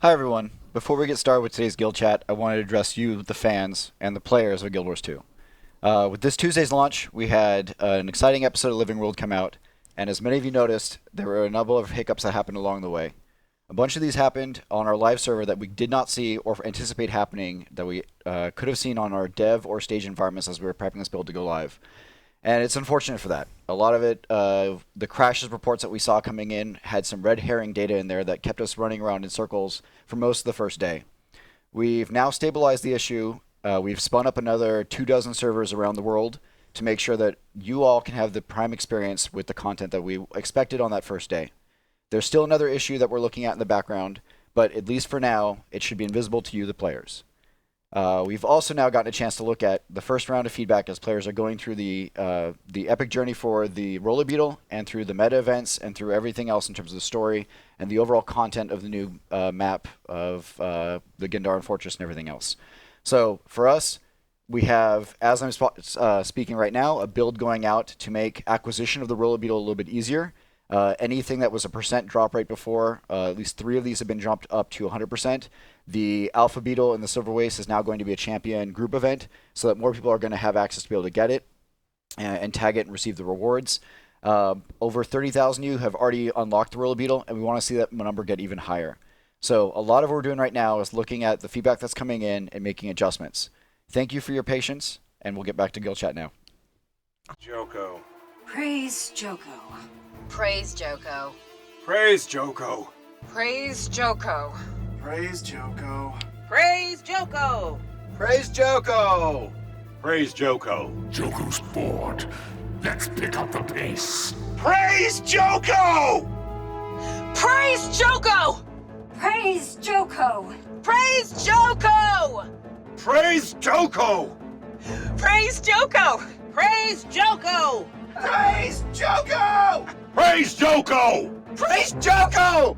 Hi everyone. Before we get started with today's guild chat, I wanted to address you, the fans, and the players of Guild Wars 2. With this Tuesday's launch, we had an exciting episode of Living World come out, and as many of you noticed, there were a number of hiccups that happened along the way. A bunch of these happened on our live server that we did not see or anticipate happening that we could have seen on our dev or stage environments as we were prepping this build to go live. And it's unfortunate for that. A lot of it, the crashes reports that we saw coming in had some red herring data in there that kept us running around in circles for most of the first day. We've now stabilized the issue. We've spun up another 24 servers around the world to make sure that you all can have the prime experience with the content that we expected on that first day. There's still another issue that we're looking at in the background, but at least for now, it should be invisible to you, the players. We've also now gotten a chance to look at the first round of feedback as players are going through the epic journey for the Roller Beetle and through the meta events and through everything else in terms of the story and the overall content of the new map of the Gandharan Fortress and everything else. So for us, we have, as I'm speaking right now, a build going out to make acquisition of the Roller Beetle a little bit easier. Anything that was a % drop rate before, at least 3 of these have been jumped up to 100%. The Alpha Beetle and the Silver Waste is now going to be a champion group event so that more people are going to have access to be able to get it and tag it and receive the rewards. Over 30,000 of you have already unlocked the Roller Beetle, and we want to see that number get even higher. So a lot of what we're doing right now is looking at the feedback that's coming in and making adjustments. Thank you for your patience, and we'll get back to Guild Chat now. Joko. Praise Joko. Praise Joko. Praise Joko. Praise Joko. Praise Joko. Praise Joko. Praise Joko. Praise Joko. Joko's bored. Let's pick up the pace. Praise Joko! Praise Joko. Praise Joko. Praise Joko. Praise Joko! Praise Joko. Praise Joko. Praise Joko! Praise Joko! Praise Joko!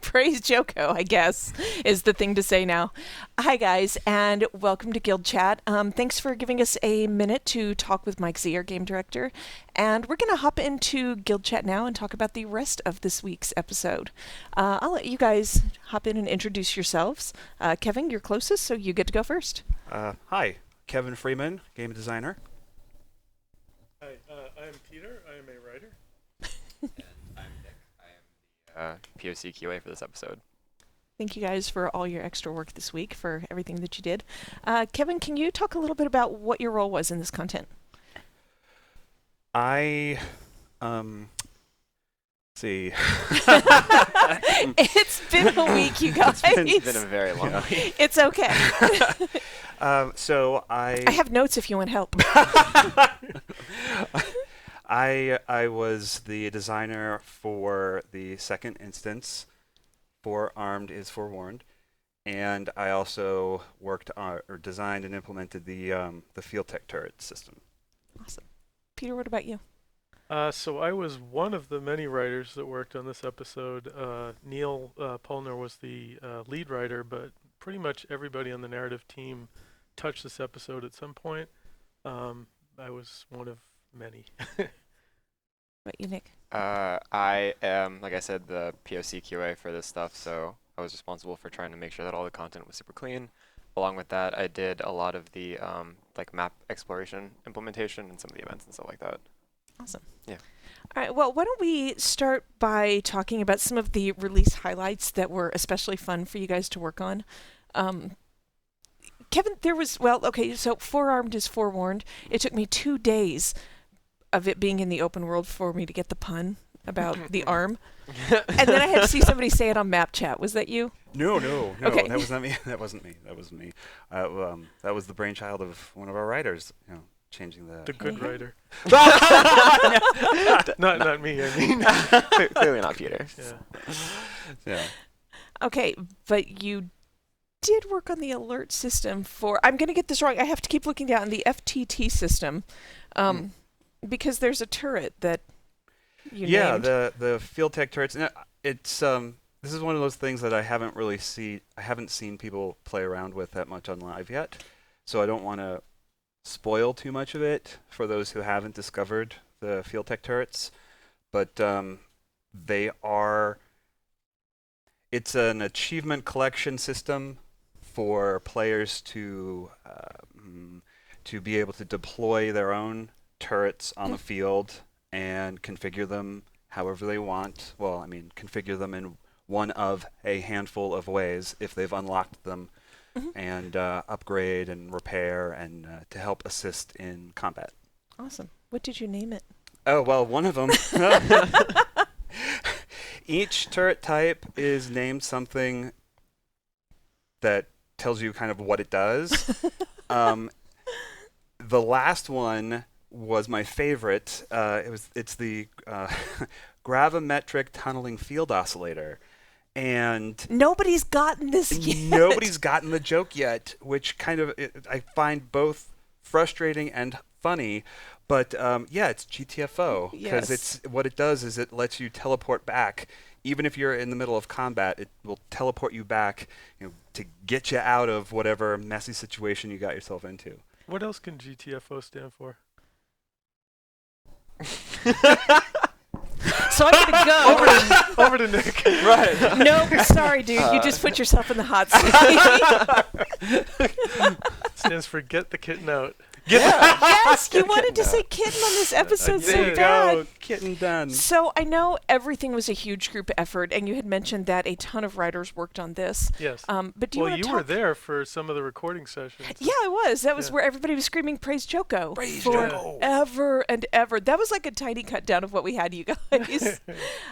Praise Joko, I guess, is the thing to say now. Hi, guys, and welcome to Guild Chat. Thanks for giving us a minute to talk with Mike Z, our game director. And we're going to hop into Guild Chat now and talk about the rest of this week's episode. I'll let you guys hop in and introduce yourselves. Kevin, you're closest, so you get to go first. Hi, Kevin Freeman, game designer. Hi, I'm Peter. I am a writer. POC QA for this episode. Thank you guys for all your extra work this week, for everything that you did. Kevin, can you talk a little bit about what your role was in this content? I, see. It's been a week, you guys. It's been a very long week. It's okay. So I have notes if you want help. I was the designer for the second instance, Forearmed is Forewarned, and I also worked on or designed and implemented the field tech turret system. Awesome. Peter, what about you? So I was one of the many writers that worked on this episode. Neil Polner was the lead writer, but pretty much everybody on the narrative team touched this episode at some point. I was one of many. What about you, Nick? I am, like I said, the POC QA for this stuff, so I was responsible for trying to make sure that all the content was super clean. Along with that, I did a lot of the like map exploration implementation and some of the events and stuff like that. Awesome. Yeah. All right, well, why don't we start by talking about some of the release highlights that were especially fun for you guys to work on. Kevin, so Forearmed is Forewarned. It took me 2 days of it being in the open world for me to get the pun about the arm. And then I had to see somebody say it on map chat. Was that you? No, Okay. That was not me. That wasn't me. That was the brainchild of one of our writers, changing The good writer. not, Not me, I mean. Clearly not Peter. Yeah. Okay, but you did work on the alert system for... I'm going to get this wrong. I have to keep looking down. The FTT system. Because there's a turret that you named. the field tech turrets. And it's this is one of those things that I haven't seen people play around with that much on live yet. So I don't want to spoil too much of it for those who haven't discovered the Field Tech turrets, but it's an achievement collection system for players to be able to deploy their own turrets on the field and configure them however they want. Well, I mean, configure them in one of a handful of ways if they've unlocked them, and upgrade and repair and to help assist in combat. Awesome. What did you name it? Oh, well, one of them. Each turret type is named something that tells you kind of what it does. The last one was my favorite. It's the gravimetric tunneling field oscillator. And nobody's gotten this yet. Nobody's gotten the joke yet, which kind of I find both frustrating and funny. But yeah, it's GTFO because it's what it does is it lets you teleport back. Even if you're in the middle of combat, it will teleport you back, to get you out of whatever messy situation you got yourself into. What else can GTFO stand for? So I'm going to go. Over to Nick. Right. Nope, sorry, dude. You just put yourself in the hot seat. Stands for Get the Kitten Out. Yes, you wanted to say kitten on this episode so bad. Kitten done. So I know everything was a huge group effort, and you had mentioned that a ton of writers worked on this. Yes. But do you want to talk? Were there for some of the recording sessions. Yeah, I was. That was where everybody was screaming "Praise Joko" Joko. Ever and ever. That was like a tiny cut down of what we had, you guys.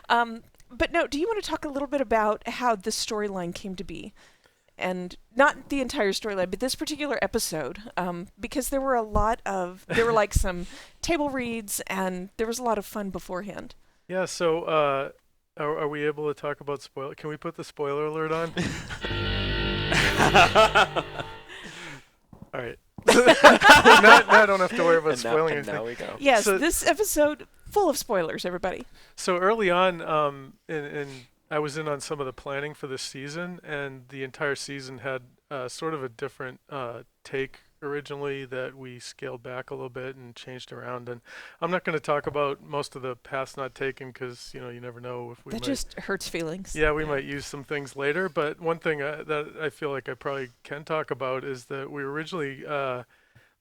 But no, do you want to talk a little bit about how this storyline came to be? And not the entire storyline, but this particular episode, because there were like some table reads, and there was a lot of fun beforehand. Yeah, so are we able to talk about spoiler? Can we put the spoiler alert on? All right. now I don't have to worry about spoiling anything. Now we go. Yes, So this episode, full of spoilers, everybody. So early on, I was in on some of the planning for this season, and the entire season had sort of a different take originally that we scaled back a little bit and changed around. And I'm not going to talk about most of the paths not taken because, you never know if we That just hurts feelings. Yeah, we might use some things later. But one thing that I feel like I probably can talk about is that we originally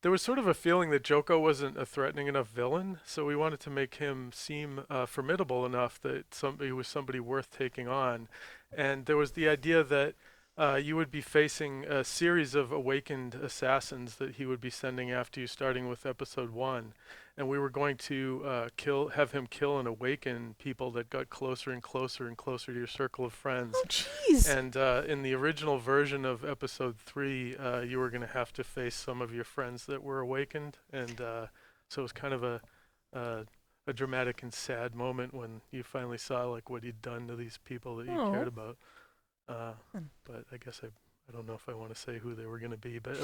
there was sort of a feeling that Joko wasn't a threatening enough villain, so we wanted to make him seem formidable enough that he was somebody worth taking on. And there was the idea that you would be facing a series of awakened assassins that he would be sending after you, starting with episode 1. And we were going to have him kill and awaken people that got closer and closer and closer to your circle of friends. Oh, jeez. And in the original version of episode 3, you were going to have to face some of your friends that were awakened. And so it was kind of a dramatic and sad moment when you finally saw like what he'd done to these people that you cared about. But I guess I don't know if I want to say who they were going to be. But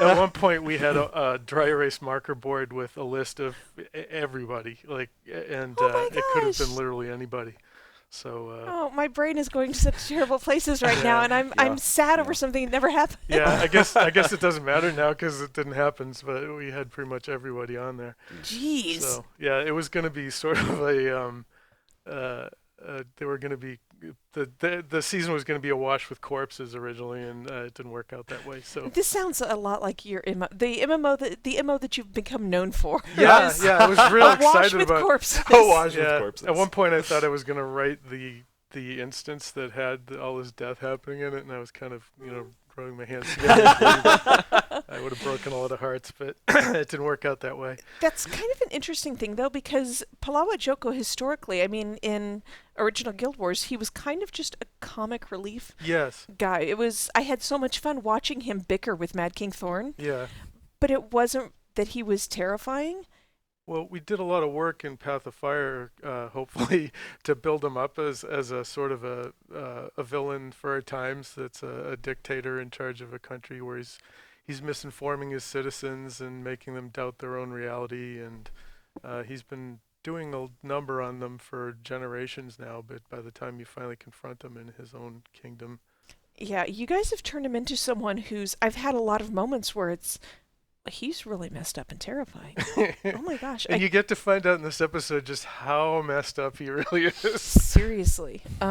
at one point we had a dry erase marker board with a list of everybody, and it could have been literally anybody. So my brain is going to such terrible places right now, and I'm sad over something that never happened. Yeah, I guess it doesn't matter now because it didn't happen. But we had pretty much everybody on there. Jeez. So yeah, it was going to be sort of a they were going to be the season was going to be awash with corpses originally, and it didn't work out that way. So this sounds a lot like your the MMO that you've become known for. Yeah, I was real excited with about corpses. Awash with corpses. At one point, I thought I was going to write the instance that had all this death happening in it, and I was kind of rubbing my hands together. I would have broken a lot of hearts, but it didn't work out that way. That's kind of an interesting thing, though, because Palawa Joko historically, I mean, in original Guild Wars, he was kind of just a comic relief guy. I had so much fun watching him bicker with Mad King Thorn. Yeah. But it wasn't that he was terrifying. Well, we did a lot of work in Path of Fire, hopefully, to build him up as a sort of a villain for our times. That's a dictator in charge of a country where he's misinforming his citizens and making them doubt their own reality. And he's been doing a number on them for generations now. But by the time you finally confront him in his own kingdom, yeah, you guys have turned him into someone I've had a lot of moments where it's, he's really messed up and terrifying. Oh my gosh. And you get to find out in this episode just how messed up he really is. Seriously. So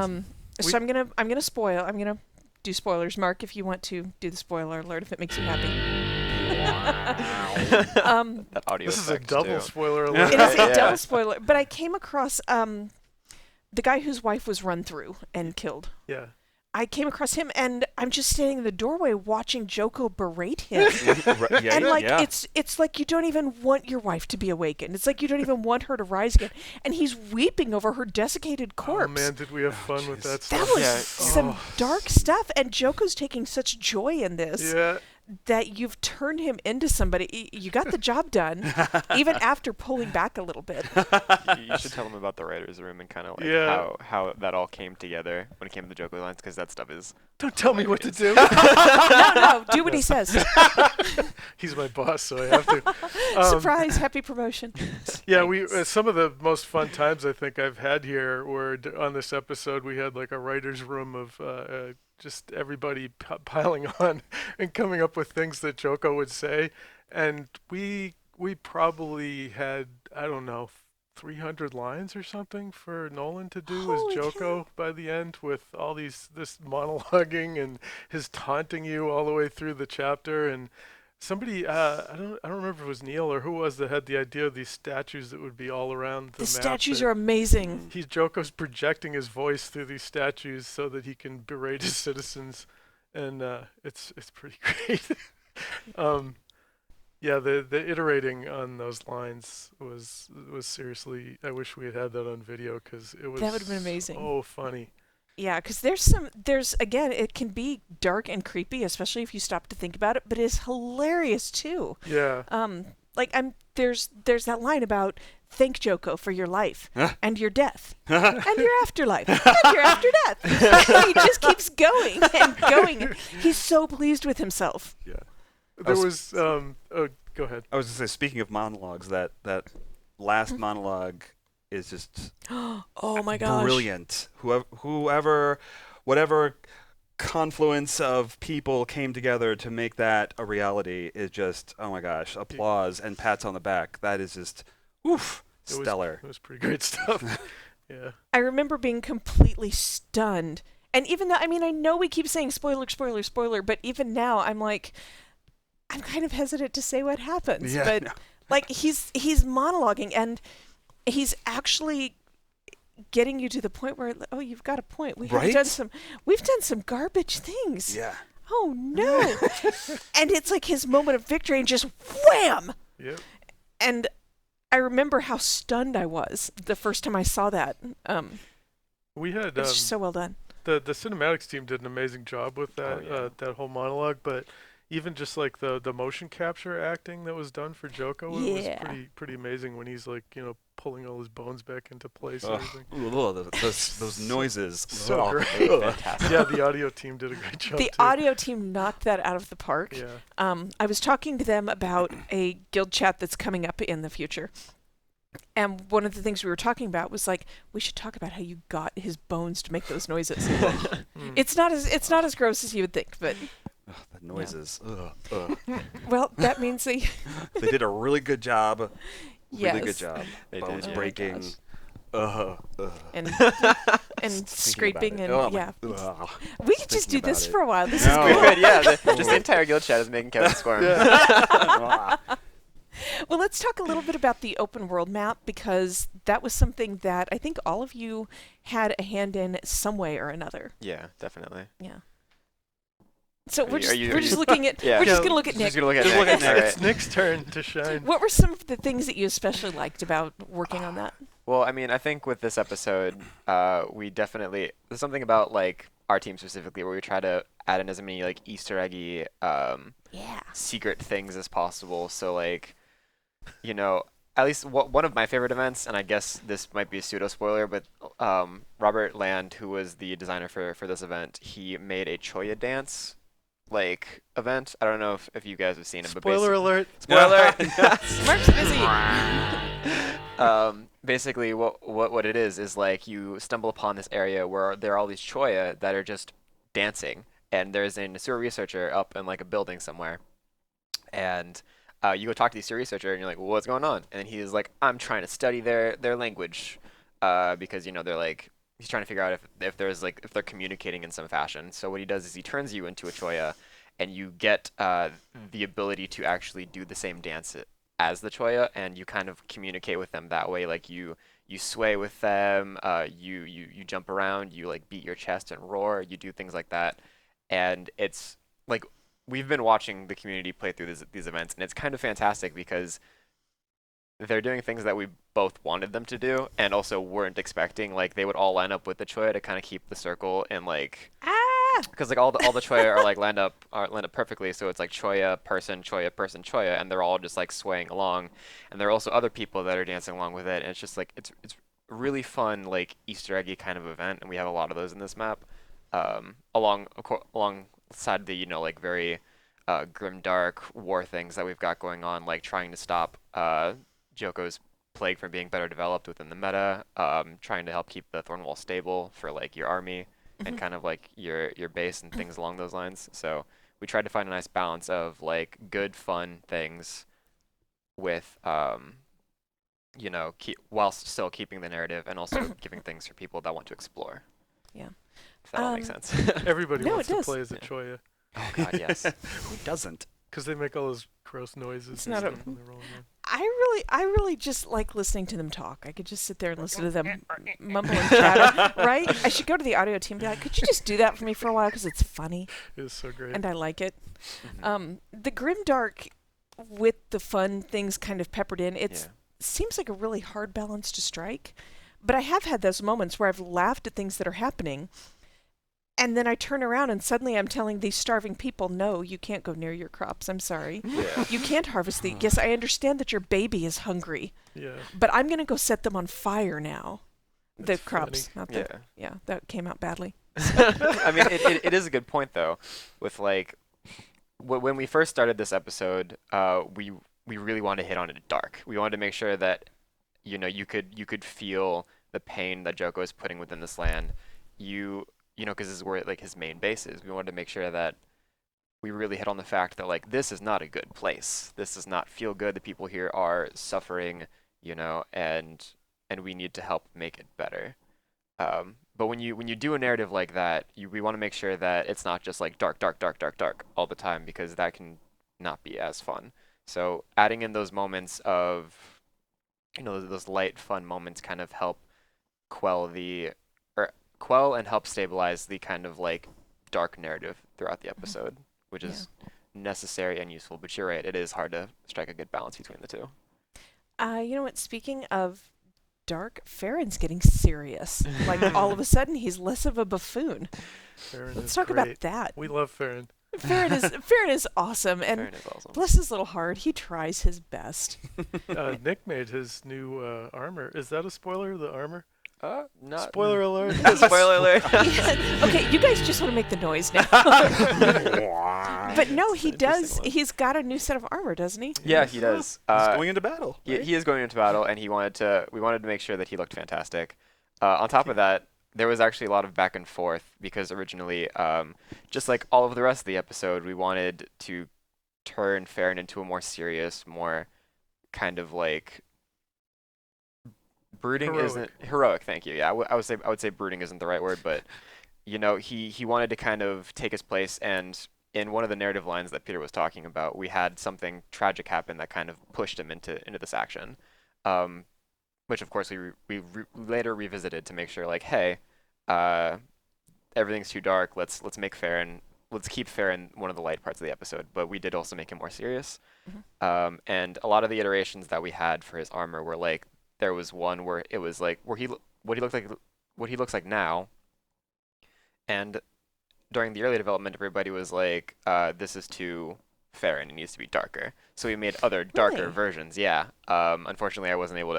I'm gonna spoil. I'm gonna do spoilers. Mark, if you want to do the spoiler alert, if it makes you happy. That audio This is a effect, double too. spoiler alert. It is a Yeah. double spoiler. But I came across the guy whose wife was run through and killed. Yeah. I came across him, and I'm just standing in the doorway watching Joko berate him. And it's like you don't even want your wife to be awakened. It's like you don't even want her to rise again. And he's weeping over her desiccated corpse. Oh man, did we have fun with that That stuff? was some dark stuff, and Joko's taking such joy in this Yeah. that you've turned him into somebody. You got the job done, even after pulling back a little bit. You should tell him about the writer's room and kind of like Yeah. how that all came together when it came to the Joko lines, because that stuff is. Don't tell me what to do. No, do what he says. He's my boss, so I have to. Surprise, happy promotion. Yeah, we some of the most fun times I think I've had here were on this episode. We had like a writer's room of just everybody piling on and coming up with things that Joko would say, and we probably had, I don't know, 300 lines or something for Nolan to do as Holy Joko by the end, with all this monologuing and his taunting you all the way through the chapter. And somebody, I don't remember if it was Neil or who was that had the idea of these statues that would be all around the The map. statues that are amazing. Joko's projecting his voice through these statues so that he can berate his citizens, and it's pretty great. Yeah, the iterating on those lines was seriously. I wish we had that on video, because it was That would've been amazing. So funny. Yeah, because there's again, it can be dark and creepy, especially if you stop to think about it, but it's hilarious too. Yeah. There's that line about thank Joko for your life and your death and your afterlife and your after death. He just keeps going and going. He's so pleased with himself. Yeah. There was oh, go ahead. I was going to say, speaking of monologues, that last monologue is just Oh my gosh. brilliant. Whoever, whatever confluence of people came together to make that a reality is just, oh my gosh, applause and pats on the back. That is just, oof, stellar. It was pretty great stuff. Yeah. I remember being completely stunned. And even though, I mean, I know we keep saying spoiler, spoiler, spoiler, but even now I'm like, I'm kind of hesitant to say what happens. Yeah, but no. like he's monologuing, and he's actually getting you to the point where, oh, you've got a point. We've done some garbage things. Yeah. Oh no. And it's like his moment of victory, and just wham. Yep. And I remember how stunned I was the first time I saw that. We had It's just so well done. the cinematics team did an amazing job with that that whole monologue, but even just like the motion capture acting that was done for Joko was pretty amazing, when he's like, pulling all his bones back into place and everything. Those noises. So great. Fantastic. Yeah, the audio team did a great job The too. audio team knocked that out of the park. Yeah. I was talking to them about a guild chat that's coming up in the future. And one of the things we were talking about was like, we should talk about how you got his bones to make those noises. It's not as gross as you would think, but The noises. well, that means they did a really good job. Really good Yes. job. They Bones did, yeah. breaking. and scraping and Oh, yeah. ugh. We could just do Thinking this about for a while. This No. is We cool. could, yeah. Just the entire guild chat is making Kevin squirm. Well, let's talk a little bit about the open world map, because that was something that I think all of you had a hand in some way or another. Yeah, definitely. Yeah. So Are we're you- just are you- looking at Yeah. we're just Yeah, gonna look at Nick. Just gonna look at Just Nick. look at All Nick. right. It's Nick's turn to shine. What were some of the things that you especially liked about working on that? Well, I mean, I think with this episode, we definitely, there's something about like our team specifically where we try to add in as many like Easter eggy Yeah. secret things as possible. So like, at least one of my favorite events, and I guess this might be a pseudo spoiler, but Robert Land, who was the designer for this event, he made a Choya dance like event. I don't know if you guys have seen it, but Spoiler alert. spoiler. Mark's busy. Basically, what it is like you stumble upon this area where there are all these Choya that are just dancing, and there's an Asura researcher up in like a building somewhere, and you go talk to the Easter researcher and you're like, well, what's going on? And he's like, I'm trying to study their language, because they're like, he's trying to figure out if they're communicating in some fashion. So what he does is he turns you into a choya, and you get the ability to actually do the same dance as the choya, and you kind of communicate with them that way. Like you sway with them, you jump around, you like beat your chest and roar, you do things like that, and it's like we've been watching the community play through these events, and it's kind of fantastic because they're doing things that we both wanted them to do and also weren't expecting. Like they would all line up with the choya to kind of keep the circle, and like because like all the choya are like lined up perfectly, so it's like choya person, choya, and they're all just like swaying along, and there are also other people that are dancing along with it, and it's just like it's really fun, like Easter eggy kind of event, and we have a lot of those in this map, alongside the like very grim dark war things that we've got going on, like trying to stop Joko's plague from being better developed within the meta, trying to help keep the Thornwall stable for like your army and kind of like your base and things along those lines. So we tried to find a nice balance of like good fun things with whilst still keeping the narrative and also giving things for people that want to explore. Yeah. If that all makes sense. Everybody No, wants it to does. play as a choya Oh god, yes. Who doesn't? because they make all those gross noises It's and not a- stuff when they're rolling in. I really just like listening to them talk. I could just sit there and listen to them mumble and chatter, right? I should go to the audio team and be like, could you just do that for me for a while because it's funny It is so great. and I like it. The grim dark with the fun things kind of peppered in. It seems like a really hard balance to strike, but I have had those moments where I've laughed at things that are happening. And then I turn around and suddenly I'm telling these starving people, no, you can't go near your crops. I'm sorry. You can't harvest the. Yes, I understand that your baby is hungry, Yeah. but I'm going to go set them on fire now. The That's crops, funny. not the. Yeah, that came out badly. I mean, it is a good point though, with like when we first started this episode, we really wanted to hit on it dark. We wanted to make sure that you could feel the pain that Joko is putting within this land. Because this is where like his main base is. We wanted to make sure that we really hit on the fact that like this is not a good place. This does not feel good. The people here are suffering, and we need to help make it better. But when you do a narrative like that, we want to make sure that it's not just like dark all the time, because that can not be as fun. So adding in those moments of, those light fun moments kind of help quell and help stabilize the kind of like dark narrative throughout the episode, which is necessary and useful. But you're right, it is hard to strike a good balance between the two. You know what? Speaking of dark, Farron's getting serious. Like all of a sudden, he's less of a buffoon. Farron Let's is talk great. about that. We love Farron. Farron is awesome, and Farron is awesome. bless his little heart, he tries his best. Nick made his new armor. Is that a spoiler, the armor? Not Spoiler alert. Spoiler alert. Okay, you guys just want to make the noise now. But no, he does. He's got a new set of armor, doesn't he? Yeah, he does. He's going into battle. Right? He is going into battle, and we wanted to make sure that he looked fantastic. On top of that, there was actually a lot of back and forth because originally, just like all of the rest of the episode, we wanted to turn Farron into a more serious, more kind of like brooding isn't heroic. Thank you. Yeah, I would say brooding isn't the right word, but he wanted to kind of take his place, and in one of the narrative lines that Peter was talking about, we had something tragic happen that kind of pushed him into this action, which of course we later revisited to make sure like, hey, everything's too dark. Let's keep Farron one of the light parts of the episode, but we did also make him more serious. And a lot of the iterations that we had for his armor were like, there was one where it was like what he looks like now, and during the early development, everybody was like, this is too Farron, it needs to be darker. So we made other darker versions. Yeah. Unfortunately, I wasn't able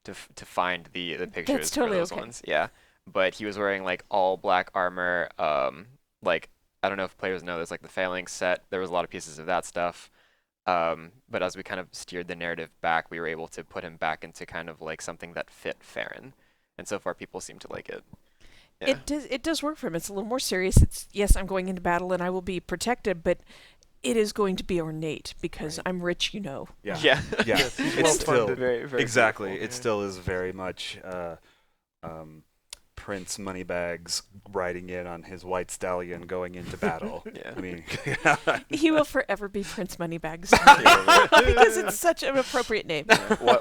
to find the pictures That's totally for those okay. ones. Yeah. But he was wearing like all black armor. Like I don't know if players know, there's like the Phalanx set. There was a lot of pieces of that stuff. But as we kind of steered the narrative back, we were able to put him back into kind of like something that fit Farron. And so far, people seem to like it. Yeah. It does work for him. It's a little more serious. It's, yes, I'm going into battle and I will be protected, but it is going to be ornate because I'm rich, you know. Yeah. Yeah. Yeah. Yes, he's It's still well-funded. Very exactly. beautiful. It still is very much Prince Moneybags riding in on his white stallion going into battle. Yeah. I mean, He will forever be Prince Moneybags to me because it's such an appropriate name.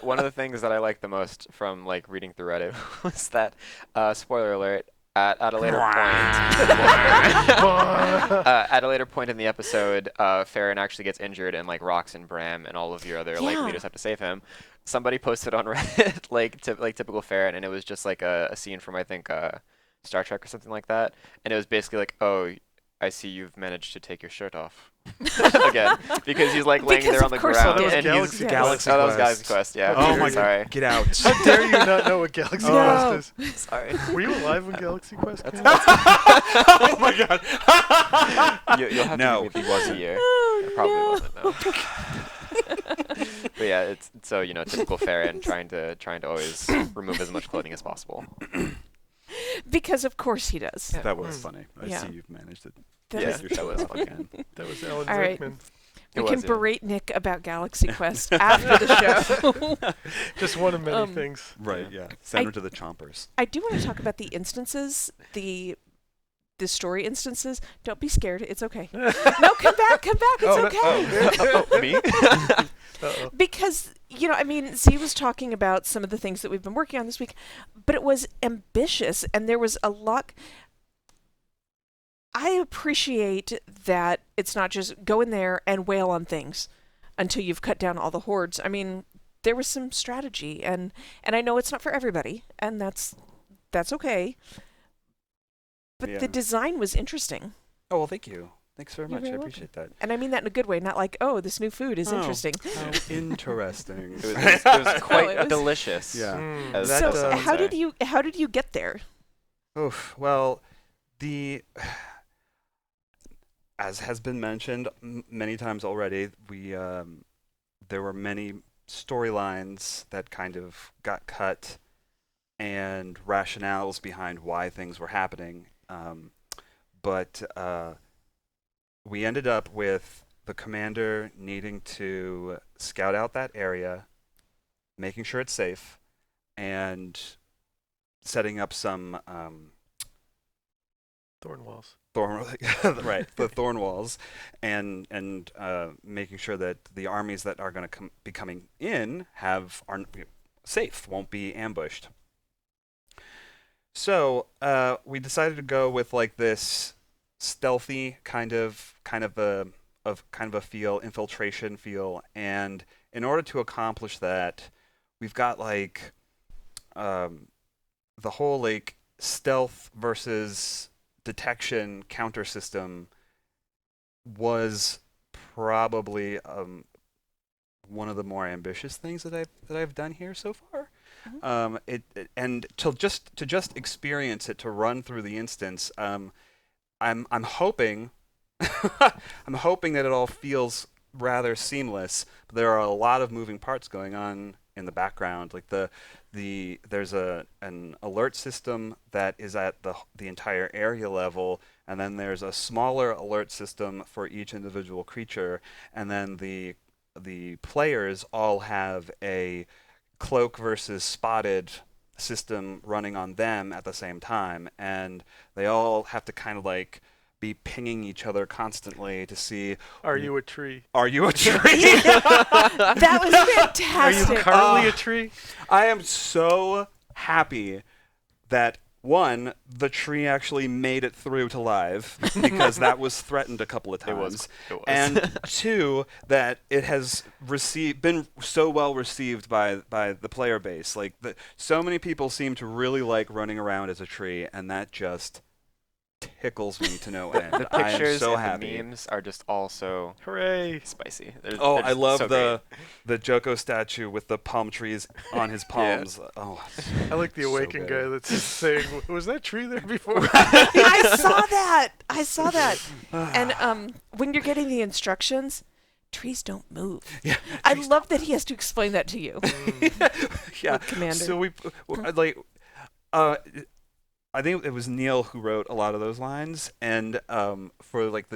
One of the things that I liked the most from like reading through Reddit was that spoiler alert. At a later point in the episode, Farron actually gets injured, and like Rox and Bram and all of your other like Yeah. leaders have to save him. Somebody posted on Reddit like typical Farron, and it was just like a scene from I think Star Trek or something like that, and it was basically like, oh, I see you've managed to take your shirt off again because he's like laying Because there of on the course he ground did. and Galaxy he's Quest. Oh, that was Galaxy Quest. Yeah. oh my Sorry. god, get out! How dare you not know what Galaxy No. Quest is? Sorry. Were you alive when Galaxy Quest came? Oh my god! You'll have No, to give me he the wasn't. year. Oh, It probably no. wasn't. No. But yeah, it's so typical Farron trying to always remove as much clothing as possible. Because of course he does. That was funny. I Yeah. see you've managed to That Yeah, is- take your that shirt was off funny. again. That was Alan All right. Rickman. We It can was, yeah. berate Nick about Galaxy Quest after the show. Just one of many Um, things. Right. Yeah. Send her to the chompers. I do want to talk about the instances, the story instances. Don't be scared. It's okay. No, come back. It's okay. Me? Uh-oh. Because, I mean, Z was talking about some of the things that we've been working on this week, but it was ambitious and there was a lot. I appreciate that it's not just go in there and wail on things until you've cut down all the hordes. I mean, there was some strategy and I know it's not for everybody and that's okay. But Yeah. the design was interesting. Oh well, thank you. Thanks very You're much. I very appreciate that. And I mean that in a good way, not like, oh, this new food is Oh. interesting. How interesting. It was quite it was- delicious. Yeah. Mm. So That, how did you get there? Oof. Well, as has been mentioned many times already, there were many storylines that kind of got cut and rationales behind why things were happening. But we ended up with the commander needing to scout out that area, making sure it's safe, and setting up some Thorn walls. the thorn walls, and making sure that the armies that are going to be coming in are safe, won't be ambushed. So we decided to go with like this stealthy kind of a feel, infiltration feel, and in order to accomplish that, we've got like the whole like stealth versus detection counter system was probably one of the more ambitious things that I've done here so far. And to just experience it, to run through the instance, I'm hoping I'm hoping that it all feels rather seamless. But there are a lot of moving parts going on in the background. Like there's an alert system that is at the entire area level, and then there's a smaller alert system for each individual creature, and then the players all have a cloak versus spotted system running on them at the same time, and they all have to kind of like be pinging each other constantly to see, Are you a tree? are you a tree? That was Are fantastic. you currently a tree? I am so happy that one, the tree actually made it through to live, because that was threatened a couple of times. It was. And two, that it has been so well received by the player base. Like so many people seem to really like running around as a tree, and that just tickles me to no end. The I am pictures so and happy. the memes are just all so Hooray. spicy. Oh, they're I just love so the Joko statue with the palm trees on his palms. Oh, I like the so awakened good. guy that's just saying, was that tree there before? I saw that. And when you're getting the instructions, trees don't move. Yeah, I love that he has to explain that to you. yeah. Commander. So I think it was Neil who wrote a lot of those lines, and for like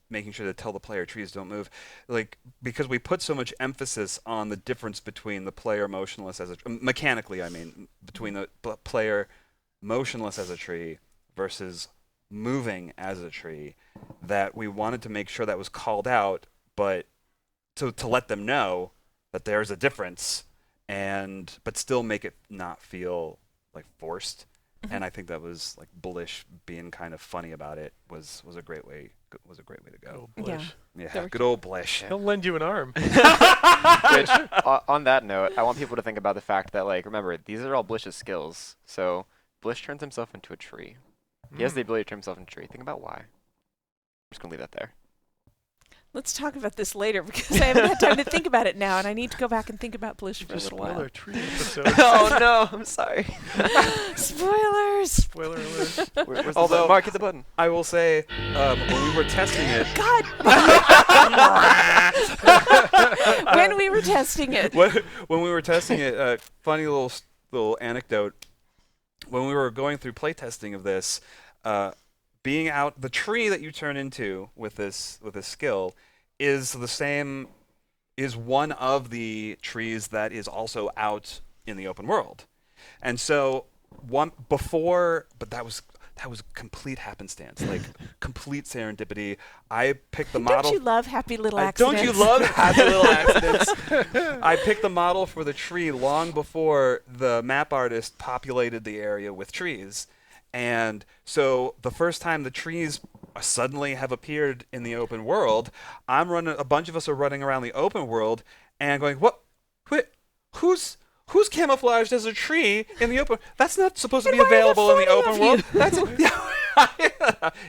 making sure to tell the player trees don't move, like because we put so much emphasis on the difference between the player motionless as a mechanically, I mean, between the player motionless as a tree versus moving as a tree, that we wanted to make sure that was called out, but to let them know that there's a difference, but still make it not feel like forced. And I think that was like Blish being kind of funny about it was a great way to go. Oh, Blish. Yeah, good old Blish. He'll lend you an arm. Which, on that note, I want people to think about the fact that, like, remember, these are all Blish's skills. So Blish turns himself into a tree. He has the ability to turn himself into a tree. Think about why. I'm just going to leave that there. Let's talk about this later because I haven't had time to think about it now, and I need to go back and think about Blish for a little while. Spoiler tree episode. Oh, no. I'm sorry. Spoilers! Spoiler alert. Where's Although, the Mark, hit the button. I will say, when we were testing it, God! When we were testing it. when we were testing it, funny little anecdote. When we were going through playtesting of this, being out, the tree that you turn into with this skill is one of the trees that is also out in the open world. And so but that was complete happenstance, like complete serendipity. I picked the model. Don't you love happy little accidents? Don't you love happy little accidents? I picked the model for the tree long before the map artist populated the area with trees. And so the first time the trees suddenly have appeared in the open world, a bunch of us are running around the open world and going, what? Wait, who's camouflaged as a tree in the open? That's not supposed to be available in the open world.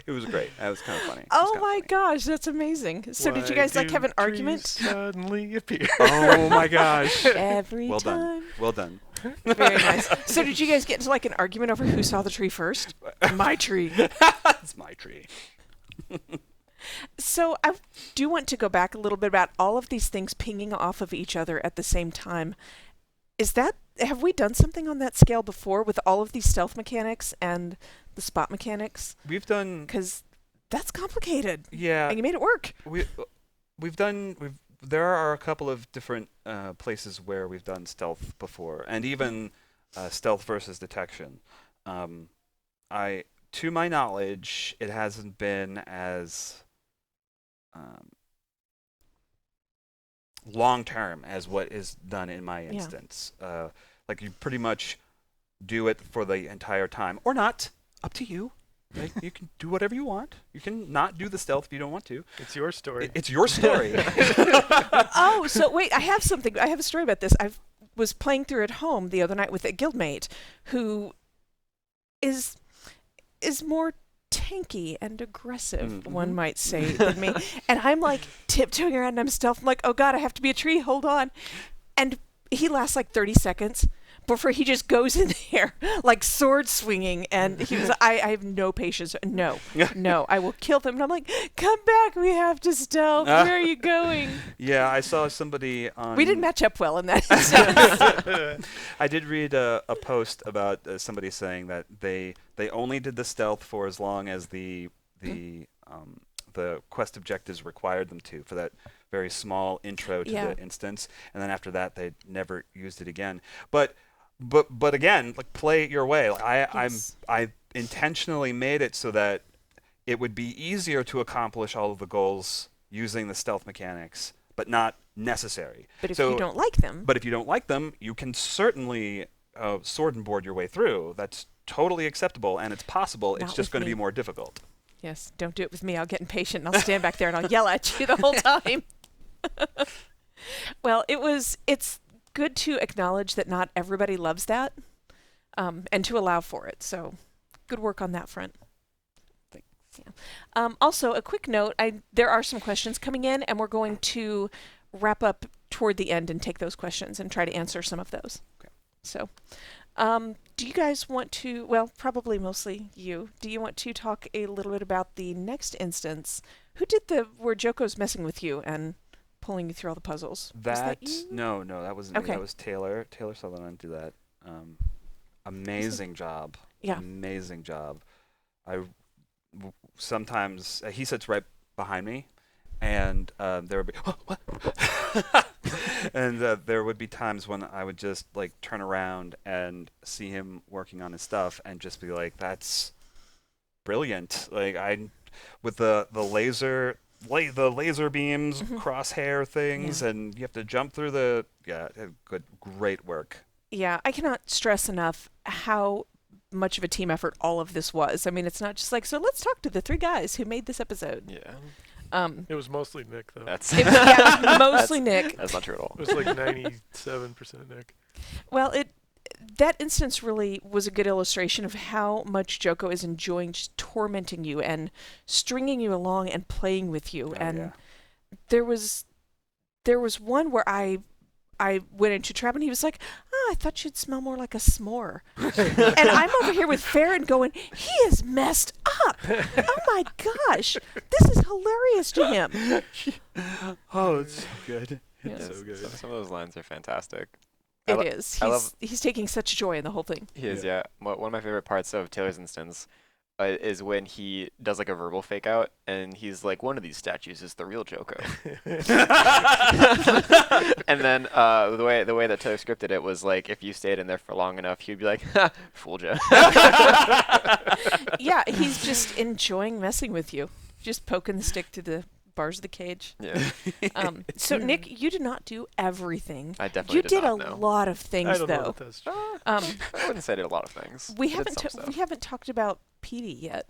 It was great. That was kind of funny. Oh my gosh, that's amazing. So did you guys have an argument? Suddenly appear. Oh my gosh. Every Well time. done. Well done. Very nice. So did you guys get into an argument over who saw the tree first? My tree. It's my tree. So I do want to go back a little bit about all of these things pinging off of each other at the same time. Have we done something on that scale before with all of these stealth mechanics and the spot mechanics? Because that's complicated. Yeah. And you made it work. There are a couple of different places where we've done stealth before, and even stealth versus detection. To my knowledge, it hasn't been as long-term as what is done in my instance. Like you pretty much do it for the entire time, or not. Up to you. Like, you can do whatever you want. You can not do the stealth if you don't want to. It's your story. It's your story. Oh, so wait, I have something. I have a story about this. I was playing through at home the other night with a guildmate who is more tanky and aggressive, one might say, than me. And I'm like tiptoeing around and I'm stealth. I'm like, oh God, I have to be a tree. Hold on. And he lasts like 30 seconds before he just goes in there like sword swinging. And he was, I have no patience. No, I will kill them. And I'm like, come back. We have to stealth. Where are you going? Yeah, I saw somebody on... We didn't match up well in that. I did read a post about somebody saying that they only did the stealth for as long as the quest objectives required them to, for that very small intro to the instance, and then after that they never used it again. But again, like, play it your way. Like, I intentionally made it so that it would be easier to accomplish all of the goals using the stealth mechanics, but not necessary. But if you don't like them, you can certainly sword and board your way through. That's totally acceptable, and it's possible. It's just going to be more difficult. Yes, don't do it with me. I'll get impatient and I'll stand back there and I'll yell at you the whole time. Well, it's good to acknowledge that not everybody loves that, and to allow for it. So good work on that front. Thanks. Yeah. Also, a quick note, there are some questions coming in, and we're going to wrap up toward the end and take those questions and try to answer some of those. Okay. So do you guys want to, well, probably mostly you, do you want to talk a little bit about the next instance? Who did where Joko's messing with you and pulling you through all the puzzles? Was that you? No, that wasn't me. Okay. That was Taylor. Taylor Sutherland did that. Amazing job. Yeah. Amazing job. Sometimes he sits right behind me, and there would be what? And there would be times when I would just like turn around and see him working on his stuff and just be like, "That's brilliant!" Like with the laser beams, crosshair things, and you have to jump through great work. Yeah, I cannot stress enough how much of a team effort all of this was. I mean, it's not just like, so let's talk to the 3 guys who made this episode. Yeah. It was mostly Nick, though. That's It was mostly Nick. That's not true at all. It was like 97% Nick. Well, that instance really was a good illustration of how much Joko is enjoying just tormenting you and stringing you along and playing with you. There was one where I went into trap and he was like, I thought you'd smell more like a s'more. And I'm over here with Farron going, he is messed up. Oh my gosh. This is hilarious to him. Oh, it's so good. Yes. It's so good. Some of those lines are fantastic. It is. He's taking such joy in the whole thing. He is, yeah. One of my favorite parts of Taylor's instance is when he does like a verbal fake out, and he's like, one of these statues is the real Joko. And then the way that Taylor scripted it was like, if you stayed in there for long enough, he'd be like, ha, fooled ya. Yeah, he's just enjoying messing with you. Just poking the stick to the bars of the cage. Yeah. So, Nick, you did not do everything. I definitely You did did not, a no. lot of things, I don't know though. if that's true. I wouldn't say I did a lot of things. We I did some stuff. haven't talked about Petey yet.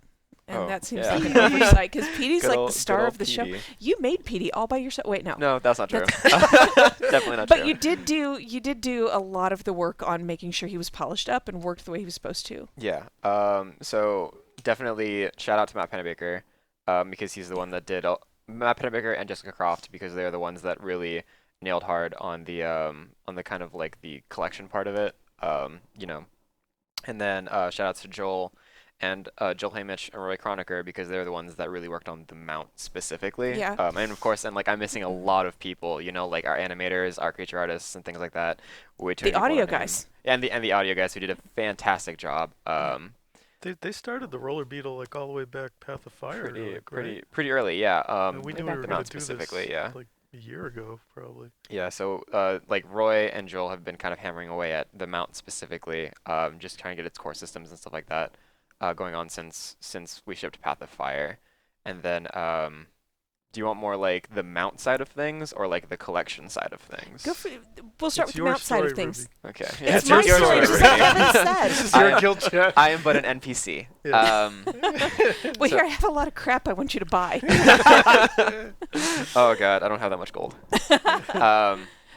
And Oh, that seems yeah. like an oversight, because Petey's Good like old- the good star old of the show. Petey. You made Petey all by yourself. Wait, no. No, that's not true. That's- Definitely not But true. you did do a lot of the work on making sure he was polished up and worked the way he was supposed to. Yeah. So definitely shout out to Matt Pennebaker, because he's the one that did Matt Pennebaker and Jessica Croft, because they're the ones that really nailed hard on the kind of like the collection part of it. And then shout out to Joel and Joel Hamish and Roy Croniker, because they're the ones that really worked on the mount specifically. Yeah. And of course, and like I'm missing a lot of people, like our animators, our creature artists, and things like that. The audio guys. And the audio guys who did a fantastic job. They started the roller beetle like all the way back Path of Fire. Pretty early, yeah. And we knew we were the going mount to do this specifically, yeah. like a year ago, probably. Yeah, so like Roy and Joel have been kind of hammering away at the mount specifically, just trying to get its core systems and stuff like that going on since we shipped Path of Fire. And then do you want more like the mount side of things or like the collection side of things? We'll start with It's the your mount side of story, things. Okay. It's my your story, just like Evan said. This is your guild chat. I am but an NPC. Yeah. Well, here I have a lot of crap I want you to buy. Oh god, I don't have that much gold.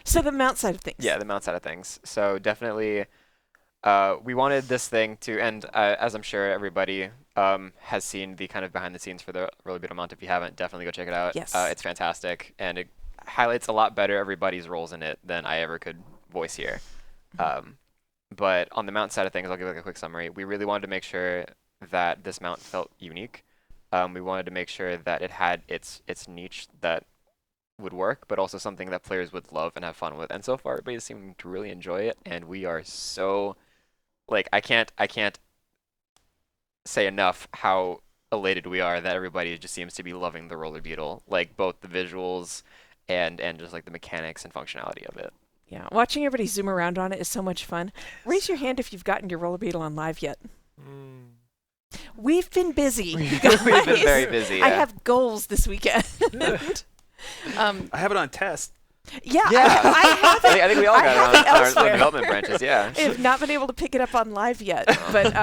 So the mount side of things. Yeah, the mount side of things. So definitely, we wanted this thing to, and as I'm sure everybody has seen the kind of behind the scenes for the Roller Beetle mount. If you haven't, definitely go check it out. Yes. It's fantastic, and it highlights a lot better everybody's roles in it than I ever could voice here. But on the mount side of things, I'll give like a quick summary. We really wanted to make sure that this mount felt unique. We wanted to make sure that it had its niche that would work, but also something that players would love and have fun with. And so far, everybody's seeming to really enjoy it, and we are so, like, I can't say enough how elated we are that everybody just seems to be loving the Roller Beetle, like both the visuals and just like the mechanics and functionality of it. Yeah, watching everybody zoom around on it is so much fun. Raise your hand if you've gotten your Roller Beetle on live yet. We've been busy. We've been very busy. Yeah. I have goals this weekend. I have it on test. Yeah, Yeah. I have it. I think we all I got have it it on our elsewhere. development branches. Yeah. I have not been able to pick it up on live yet, but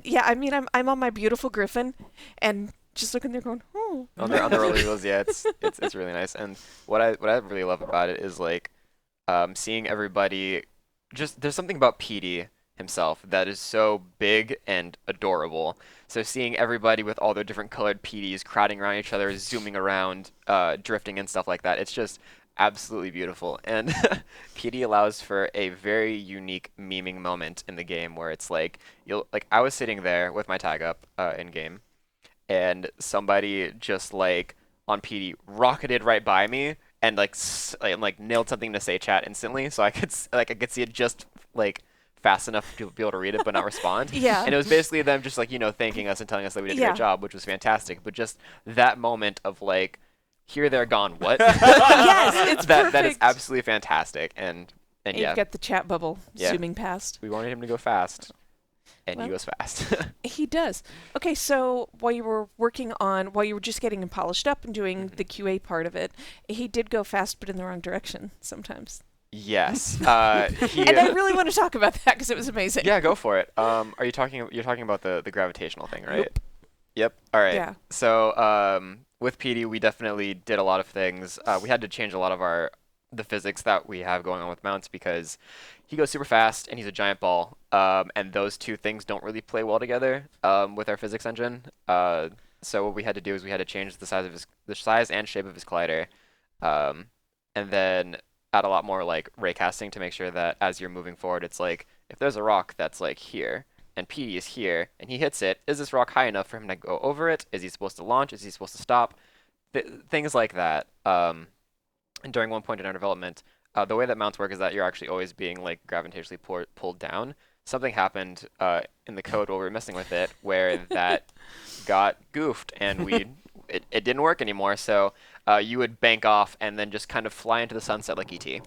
yeah, I mean, I'm on my beautiful Griffin, and just looking there going, oh. On the Roller Beetles, yeah, it's really nice. And what I really love about it is like seeing everybody. Just there's something about Petey himself that is so big and adorable. So seeing everybody with all their different colored PDs crowding around each other, zooming around, drifting and stuff like that, it's just absolutely beautiful. And PD allows for a very unique memeing moment in the game where it's like I was sitting there with my tag up in game, and somebody just like on PD rocketed right by me and like nailed something to say chat instantly. So I could see it just like fast enough to be able to read it but not respond. Yeah. And it was basically them just like, thanking us and telling us that we did a Yeah. great job, which was fantastic. But just that moment of like, here, there, gone, what? Yes, it's that is perfect. absolutely fantastic. And And yeah, you've got the chat bubble Yeah. zooming past. we wanted him to go fast. And Well, he goes fast. He does. Okay, so while you were just getting him polished up and doing the QA part of it, he did go fast but in the wrong direction sometimes. Yes. And I really want to talk about that because it was amazing. Yeah, go for it. You're talking about the gravitational thing, right? Yep. All right. Yeah. So with PD, we definitely did a lot of things. We had to change a lot of the physics that we have going on with mounts because he goes super fast and he's a giant ball, and those two things don't really play well together with our physics engine. So what we had to do is we had to change the size and shape of his collider, and then add a lot more like ray casting to make sure that as you're moving forward, it's like if there's a rock that's like here and PD is here and he hits it, is this rock high enough for him to go over it? Is he supposed to launch? Is he supposed to stop? Things like that. And during one point in our development, the way that mounts work is that you're actually always being like gravitationally pulled down. Something happened in the code while we were messing with it where that got goofed and it didn't work anymore. So you would bank off and then just kind of fly into the sunset like ET. Over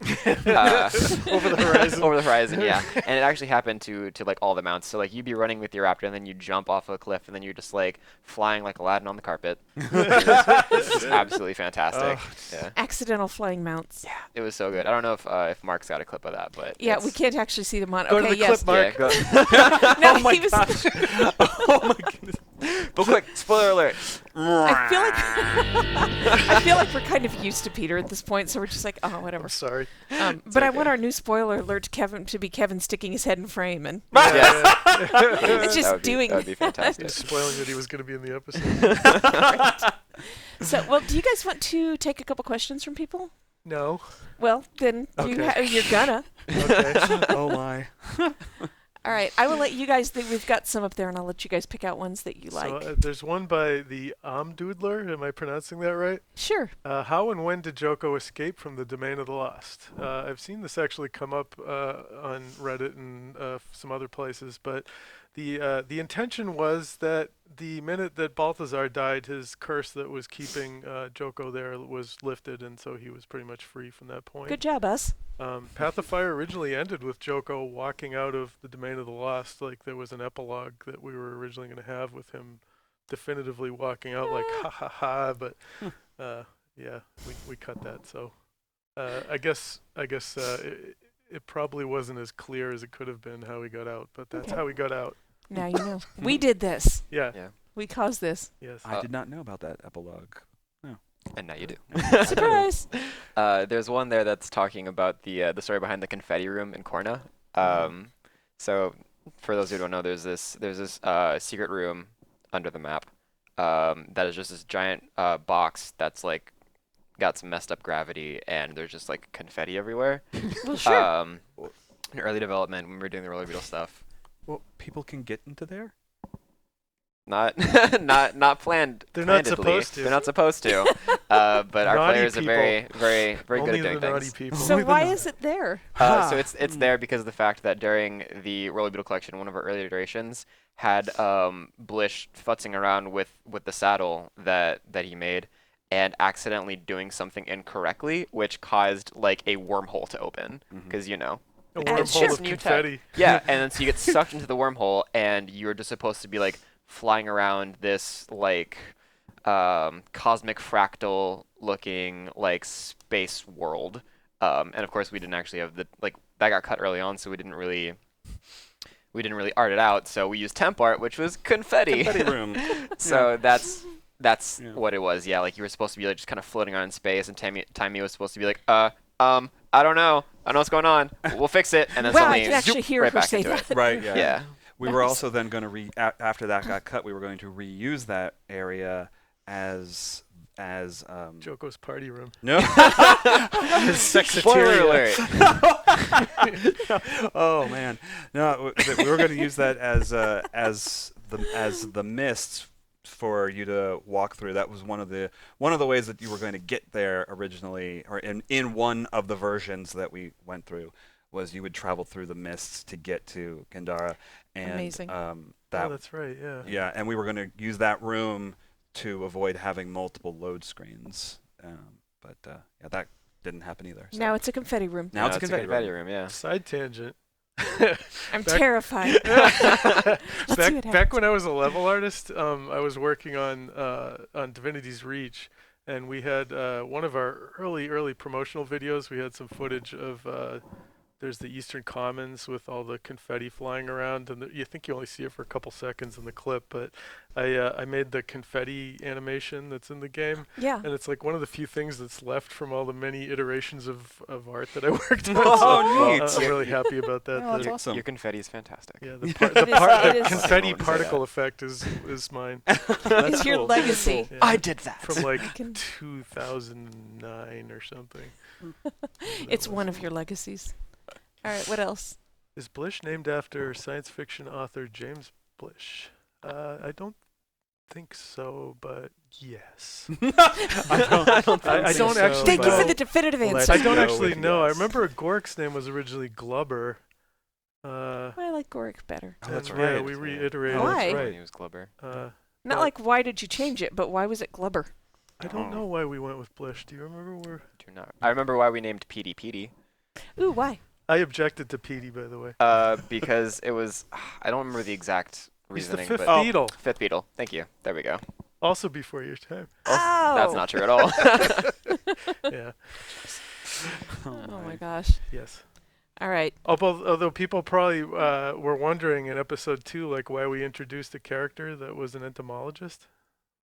the horizon. Over the horizon, yeah. And it actually happened to like all the mounts. So like you'd be running with your raptor and then you jump off a cliff and then you're just like flying like Aladdin on the carpet. It's just absolutely fantastic. Yeah. Accidental flying mounts. Yeah, it was so good. I don't know if Mark's got a clip of that, but Yeah, we can't actually see them on. Go to Okay, the yes. clip, Mark. Yeah, No, Oh my he was. gosh. Oh my goodness. but quick, spoiler alert. I feel like we're kind of used to Peter at this point, so we're just like, oh, whatever. I'm sorry. But I want our new spoiler alert to be Kevin sticking his head in frame and Yes. it's just that would doing. That would be fantastic. Spoiling that he was going to be in the episode. Right. So, well, do you guys want to take a couple questions from people? No. Well, then Okay. you're gonna. Okay. Oh my. All right, I will let you guys. We've got some up there, and I'll let you guys pick out ones that you like. So there's one by the Doodler. Am I pronouncing that right? Sure. How and when did Joko escape from the Domain of the Lost? I've seen this actually come up on Reddit and some other places, but the intention was that the minute that Balthazar died, his curse that was keeping Joko there was lifted, and so he was pretty much free from that point. Good job, us. Path of Fire originally ended with Joko walking out of the Domain of the Lost. Like there was an epilogue that we were originally going to have with him definitively walking out like ha ha ha, but yeah, we cut that. So I guess it probably wasn't as clear as it could have been how he got out, but that's how he got out. Now you know. We did this. Yeah. We caused this. Yes. I did not know about that epilogue. And now you do. Surprise. There's one there that's talking about the story behind the confetti room in Korna. So for those who don't know, there's this secret room under the map that is just this giant box that's like got some messed up gravity, and there's just like confetti everywhere. Well, sure. In early development, when we were doing the roller beetle stuff, Well, people can get into there. not planned. They're not plannedly. supposed to. They're not supposed to. But our Naughty players are very, people. very, very Only good at the doing naughty things. people. So why is it there? So it's there because of the fact that during the Roller Beetle collection, one of our early iterations had Blish futzing around with the saddle that he made and accidentally doing something incorrectly, which caused like a wormhole to open because A And wormhole sure. of New tech. confetti. Yeah, and then so you get sucked into the wormhole, and you're just supposed to be like flying around this like cosmic fractal looking like space world. And of course we didn't actually have that got cut early on, so we didn't really art it out. So we used temp art, which was confetti. Confetti room. So that's Yeah. what it was. Yeah, like you were supposed to be like just kind of floating around in space, and Timmy was supposed to be like, I don't know what's going on. We'll fix it, and then Well, I suddenly can actually zoop, hear right her back say into that. it. Right. Yeah. Yeah. We were also then going to after that got cut. We were going to reuse that area as Joko's party room. no. Spoiler alert. Oh man, no. We were going to use that as the mists for you to walk through. That was one of the ways that you were going to get there originally, or in one of the versions that we went through, was you would travel through the mists to get to Gandara. And, Amazing. Oh, that's right. Yeah. Yeah, and we were going to use that room to avoid having multiple load screens. But that didn't happen either. So. Now it's a confetti room. Now it's a confetti room. Yeah. Side tangent. I'm terrified. Back when I was a level artist, I was working on Divinity's Reach, and we had one of our early promotional videos. We had some footage of there's the Eastern Commons with all the confetti flying around, and you think you only see it for a couple seconds in the clip, but I made the confetti animation that's in the game. Yeah. And it's like one of the few things that's left from all the many iterations of art that I worked on. Oh, neat. I'm really happy about that. Oh, that's The- awesome. Your confetti is fantastic. yeah, the, It the is- confetti Someone say particle that. effect is mine. It's your legacy. Yeah. I did that. From like Can- 2009 or something. It's one of your legacies. All right, what else? Is Blish named after science fiction author James Blish? I don't think so, but yes. I don't I don't actually Thank you know. for the definitive Let's answer. I don't go actually with know. I yes. remember Gork's name was originally Glubber. I like Goric better. Oh, that's and, right. Yeah, we reiterated. Why? right. He was Glubber. Not But- like why did you change it, but why was it Glubber? I don't know why we went with Blish. Do you remember where? Do not. I remember why we named Petey Petey. Ooh, why? I objected to Petey, by the way. Because it was. I don't remember the exact He's the reasoning, fifth but beetle. fifth beetle. Thank you. There we go. Also before your time. Oh, That's not true at all. Yeah. Oh my gosh. Yes. All right. Although people probably were wondering in episode 2, like why we introduced a character that was an entomologist.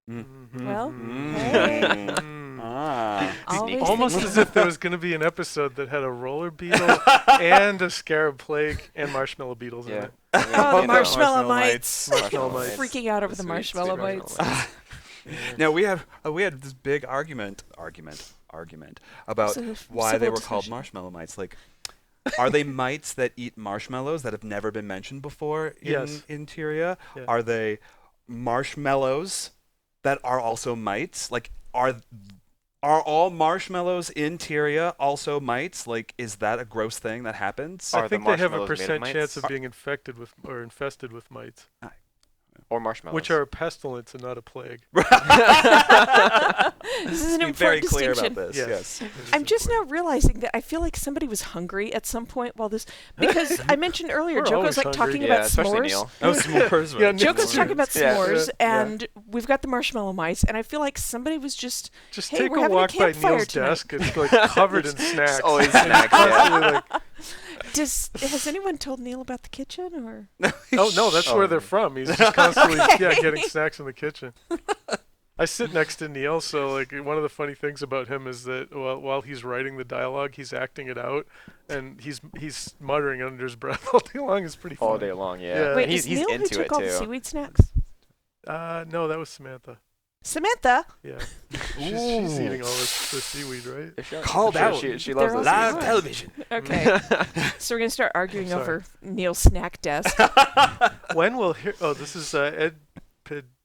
Mhm. Well, Mm. hey. Mm. Always Almost thinking- as if there was going to be an episode that had a roller beetle and a scarab plague and marshmallow beetles in Yeah. it. Oh, the know, marshmallow mites. Marshmallow mites. Freaking out over the Sweet, marshmallow sweet mites. Now we had this big argument about why they civil were called discussion. marshmallow mites. Like, are they mites that eat marshmallows that have never been mentioned before in Yes. Interior? Yeah. Are they marshmallows that are also mites? Like, are all marshmallows in Tyria also mites? Like, is that a gross thing that happens? Are I the think they have a marshmallows made of percent mites? chance of being infected with or infested with mites, Or marshmallows. which are a pestilence and not a plague. This is an Be very important clear distinction. about this. Yes. I'm just now realizing that I feel like somebody was hungry at some point while this, because I mentioned earlier, We're Joko's always like hungry. talking Yeah, about especially s'mores. Neil. Oh, s'mores. Yeah, right. Nick- Joko's talking about Yeah. s'mores, Yeah. and we've got the marshmallow mice, and I feel like somebody was just Just hey, take we're a having walk by campfire Neil's tonight. desk. It's like covered in snacks. always And snacks, yeah. constantly like, Has anyone told Neil about the kitchen or? oh no, that's where they're from. He's just constantly getting snacks in the kitchen. I sit next to Neil, so like one of the funny things about him is that while he's writing the dialogue, he's acting it out, and he's muttering under his breath all day long. It's pretty funny. all day long. Yeah. Yeah. Wait, And he's is Neil who into took it all the too. seaweed snacks? No, that was Samantha. Samantha. Yeah, she's eating all the seaweed, right? Called Sure, out. She loves They're those. all Live seaweed. television. Okay. So we're gonna start arguing Sorry. over Neil's snack desk. When will this is Ed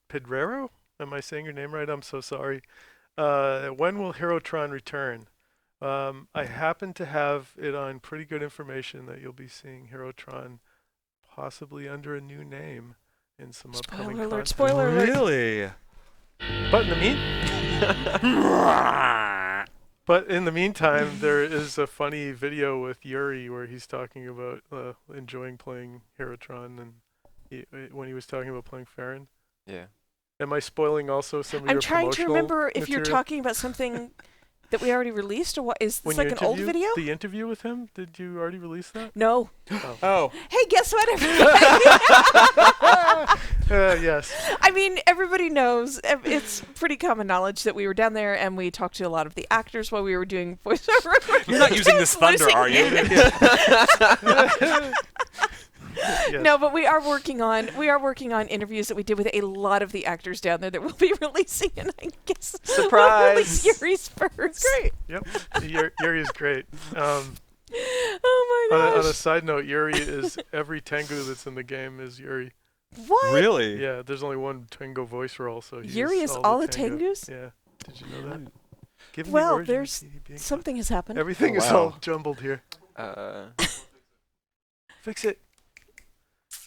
Pedrero? Am I saying your name right? I'm so sorry. When will Herotron return? I happen to have it on pretty good information that you'll be seeing Herotron possibly under a new name in some upcoming Spoiler alert! content. Spoiler alert! Really? But in the meantime, there is a funny video with Yuri where he's talking about enjoying playing Herotron, and when he was talking about playing Farron. Yeah. Am I spoiling also some of I'm your trying to promotional remember if you're material? talking about something that we already released, or what? Is this When like you an old video? The interview with him? Did you already release that? No. Oh. Hey, guess what, everybody? Yes. I mean, everybody knows. It's pretty common knowledge that we were down there and we talked to a lot of the actors while we were doing voiceover. You're not using this thunder, Losing are you? it. Yes. No, but we are working on interviews that we did with a lot of the actors down there that we'll be releasing, and I guess Surprise! we'll release Yuri's first. Great. Yep. Yuri is great. Oh my On gosh. a side note, Yuri is every Tengu that's in the game is Yuri. What? Really? Yeah, there's only one Tango voice role, so he's Yuri is all the Tengus? Yeah. Did you know that? Give me Well, origin, there's being- something has happened. Everything is Wow. all jumbled here. Fix it.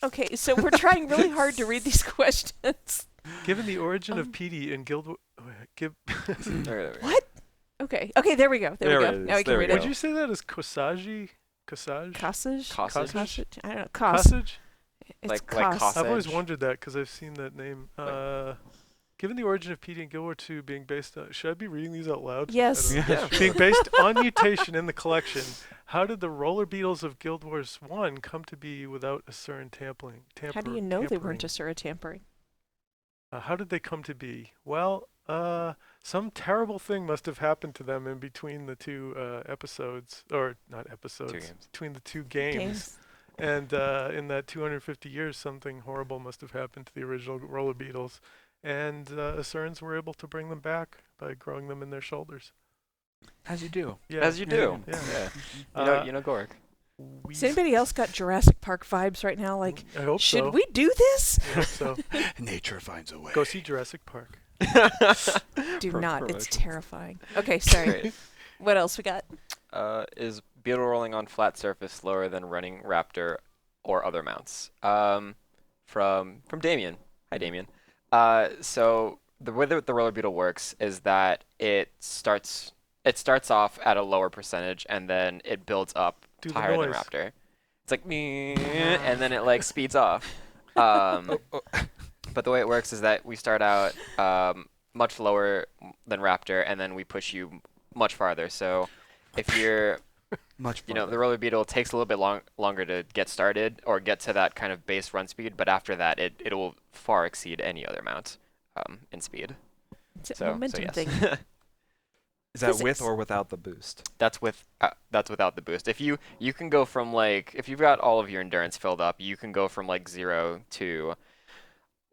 Okay, so we're trying really hard to read these questions. Given the origin of PD in Guild Wars... There we go. What? Okay, there we go. There we There go. it Now we is. can There we read go. Would it. you say that as Kosage? Kosage? Cassage? Causage? Causage? I don't know. Causage? It's Like Cos. Cos- I've always Causage. wondered that because I've seen that name. Given the origin of PD in Guild War 2 being based on... Should I be reading these out loud? Yes. I don't know. Yeah. Being based on mutation in the collection, how did the roller beetles of Guild Wars 1 come to be without Asuran tampering? How do you know they weren't Asura tampering? How did they come to be? Well, some terrible thing must have happened to them in between the two episodes, or not episodes, games. between the two games. And in that 250 years, something horrible must have happened to the original roller beetles. And Asurans were able to bring them back by growing them in their shoulders. As you do. Yeah. As you do. Yeah. You know Gorg. Has anybody else got Jurassic Park vibes right now? Like, I hope should so. we do this? I hope so. Nature finds a way. Go see Jurassic Park. Do not. It's promotion. terrifying. Okay, sorry. Great. What else we got? Is beetle rolling on flat surface slower than running raptor or other mounts? From Damien. Hi, Damien. So the way that the roller beetle works is that it starts off at a lower percentage and then it builds up Do the higher than noise. raptor. It's like me, and then it like speeds off. But the way it works is that we start out much lower than raptor, and then we push you much farther. So if you're Much the roller beetle takes a little bit longer to get started or get to that kind of base run speed, but after that, it will far exceed any other mount in speed. It's a So momentum yes. thing. Is that with Physics. or without the boost? That's without the boost. If you can go from like, if you've got all of your endurance filled up, you can go from like 0 to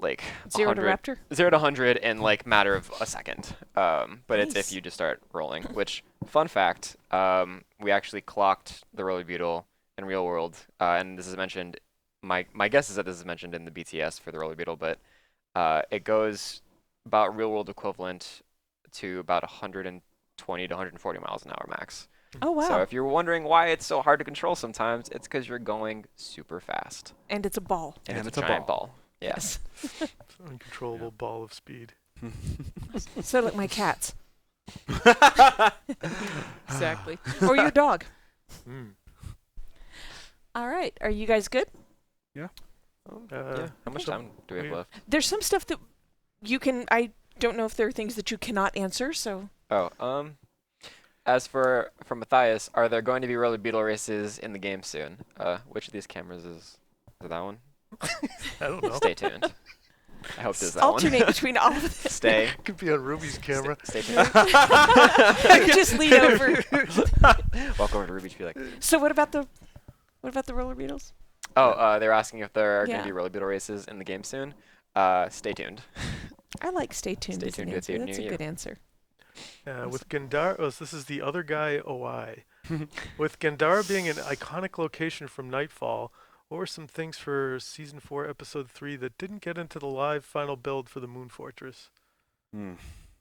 like 0 to 100 Raptor? 0 to 100 in like matter of a second. But it's Nice. if you just start rolling. Which, fun fact, we actually clocked the roller beetle in real world, and this is mentioned. My guess is that this is mentioned in the BTS for the roller beetle, but it goes about real world equivalent to about 120 to 140 miles an hour max. Oh, wow. So if you're wondering why it's so hard to control sometimes, it's because you're going super fast. And it's a ball. And, it's it's a a giant ball. Yeah. Yes. It's an uncontrollable ball of speed. So like my cats. Exactly. Or your dog. Mm. All right. Are you guys good? Yeah. How much time do we have left? There's some stuff that you can... I don't know if there are things that you cannot answer, so... Oh, as for Matthias, are there going to be roller beetle races in the game soon? Which of these cameras is it that one? I don't know. Stay tuned. I hope there's that Alternate one. between all of them. Stay. Could be on Ruby's camera. Stay tuned. Just lean over. Walk over to Ruby to be like, So what about the roller beetles? oh, they're asking if there are going Yeah. to be roller beetle races in the game soon. Stay tuned. I like stay tuned Stay as an tuned, it's answer. your That's new a year. good answer. With Gandara, this is the other guy, OI. With Gandara being an iconic location from Nightfall, what were some things for Season 4, Episode 3 that didn't get into the live final build for the Moon Fortress?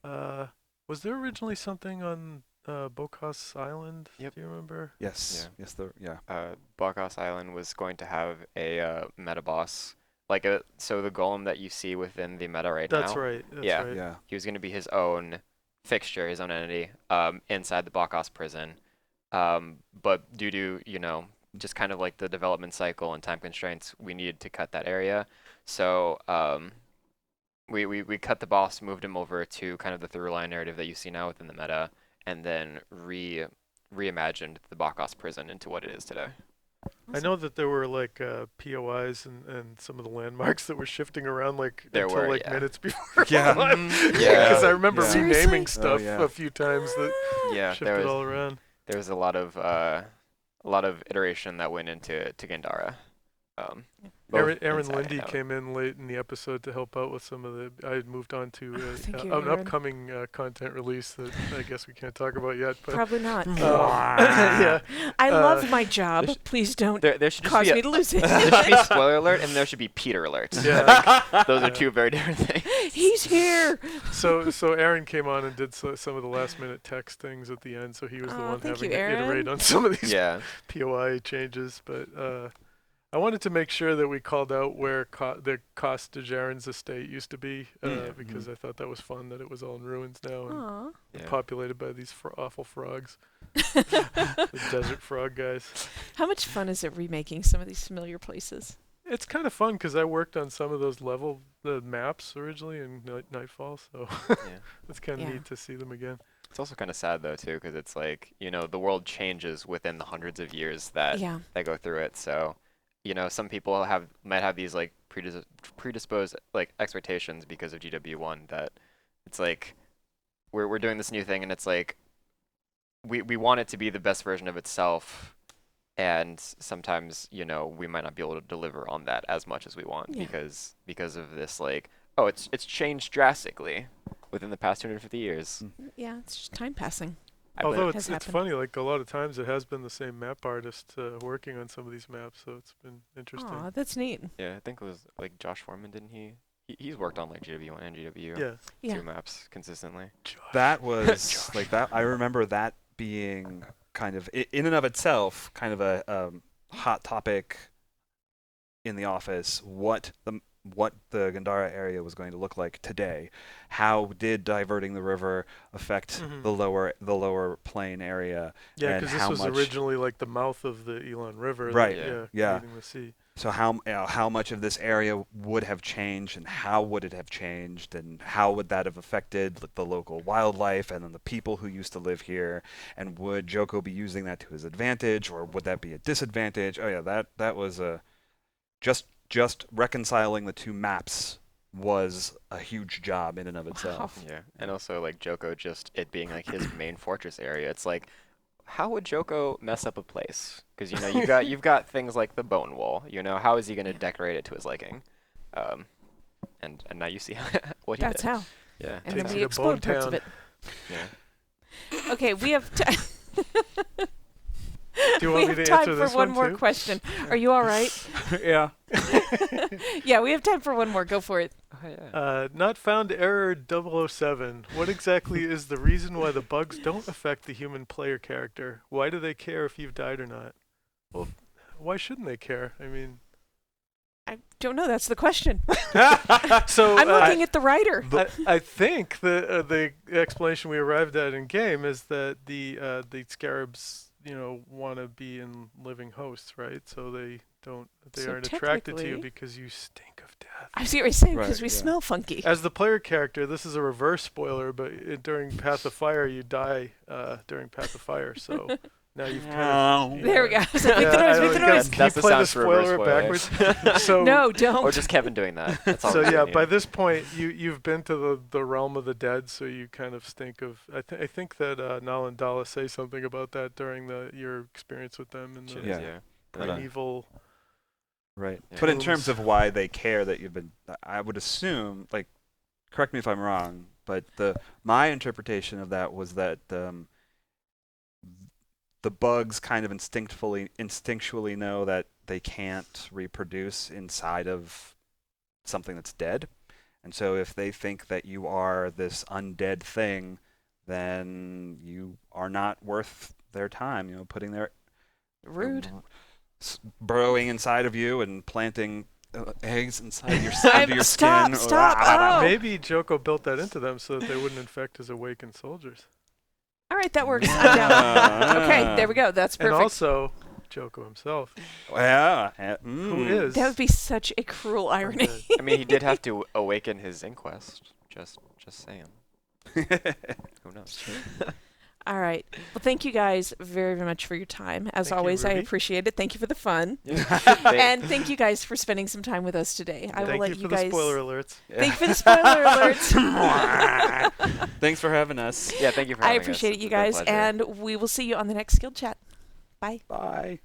Was there originally something on Bokos Island? Yep. Do you remember? Yes. Yeah. Yes. Bokos Island was going to have a meta boss. So the golem that you see within the meta right That's now. right. That's Yeah. right. Yeah. He was going to be his own fixture, his own entity, inside the Bokos prison. But due to, just kind of like the development cycle and time constraints, we needed to cut that area. So we cut the boss, moved him over to kind of the through line narrative that you see now within the meta, and then reimagined the Bokos prison into what it is today. I know that there were like POIs and some of the landmarks that were shifting around There until were, like yeah. minutes before. Yeah. Yeah. Because I remember Yeah. renaming Seriously? stuff Oh, yeah. a few times that Yeah, shifted all around. there was a lot of iteration that went into Gandara. Aaron inside and Lindy out. came in late in the episode to help out with some of the. I had moved on to Thank you, an Aaron. upcoming content release that I guess we can't talk about yet. But Probably not. yeah, I love my job. Please don't There should just cause be me to lose it. there should be spoiler alert and there should be Peter alert. yeah. Those are two very different things. He's here. So Aaron came on and did some of the last minute text things at the end. So he was the Aw, one thank having you, to iterate Aaron. on some of these Yeah. POI changes. But I wanted to make sure that we called out where the Coste de Jaren's estate used to be, because I thought that was fun that it was all in ruins now and populated by these awful frogs. The desert frog guys. How much fun is it remaking some of these familiar places? It's kind of fun because I worked on some of those the maps originally in Nightfall, so it's kind of neat to see them again. It's also kind of sad though too, because it's like, you know, the world changes within the hundreds of years that go through it. So, you know, some people might have these like predisposed like expectations because of GW1 that it's like we're doing this new thing and it's like we want it to be the best version of itself, and sometimes, you know, we might not be able to deliver on that as much as we want because of this like, oh, it's changed drastically within the past 250 years. Yeah, it's just time passing. Although it's funny, like a lot of times it has been the same map artist working on some of these maps, so it's been interesting. Aw, that's neat. Yeah, I think it was like Josh Foreman, didn't he? He's worked on like GW1 and GW 2 maps consistently. That was like that. I remember that being kind of in and of itself kind of a hot topic in the office. What the Gandhara area was going to look like today. How did diverting the river affect the lower plain area? Yeah, because this was originally like the mouth of the Elon River. Right. Yeah. The sea. So how much of this area would have changed, and how would it have changed, and how would that have affected the local wildlife and then the people who used to live here? And would Joko be using that to his advantage, or would that be a disadvantage? Oh yeah, that was just reconciling the two maps was a huge job in and of itself. Yeah, and also like Joko just it being like his main fortress area. It's like, how would Joko mess up a place? Because you know you've got things like the bone wall. You know, how is he going to decorate it to his liking? And now you see what he did. That's how. Yeah. And then we explode parts of it. Yeah. Okay, we have time. Do you want me to answer this one more question. Are you all right? Yeah. Yeah, we have time for one more. Go for it. Not found error 007. What exactly is the reason why the bugs don't affect the human player character? Why do they care if you've died or not? Well, why shouldn't they care? I mean, I don't know. That's the question. So I'm looking at the writer. I think the explanation we arrived at in game is that the scarabs, you know, want to be in living hosts, right? So they aren't attracted to you because you stink of death. I see what you're saying, because we smell funky. As the player character, this is a reverse spoiler, but during Path of Fire, you die during Path of Fire, so now you've kind of... There we go. So make the noise. Can you play the spoiler backwards? So, no, don't. Or just Kevin doing that. That's all so yeah, by this point, you've been to the realm of the dead, so you kind of stink of... I think that Nal and Dala say something about that during your experience with them in the primeval... Right. Yeah. But in terms of why they care that you've been, I would assume, like, correct me if I'm wrong, but my interpretation of that was that the bugs kind of instinctually know that they can't reproduce inside of something that's dead. And so if they think that you are this undead thing, then you are not worth their time, you know, putting their... Rude. Burrowing inside of you and planting eggs inside your under your skin. Stop! Maybe Joko built that into them so that they wouldn't infect his awakened soldiers. All right, that works. I'm down. Okay, there we go. That's perfect. And also, Joko himself. Yeah. Who is? That would be such a cruel irony. I mean, he did have to awaken his inquest. Just saying. Who knows? All right. Well, thank you guys very, very much for your time. As always, I appreciate it. Thank you for the fun. And thank you guys for spending some time with us today. I will let you guys... Thank you for the spoiler alerts. Thank you for the spoiler alerts. Thanks for having us. Yeah, thank you for having us. I appreciate it, you It's been a guys. pleasure. And we will see you on the next Guild Chat. Bye. Bye.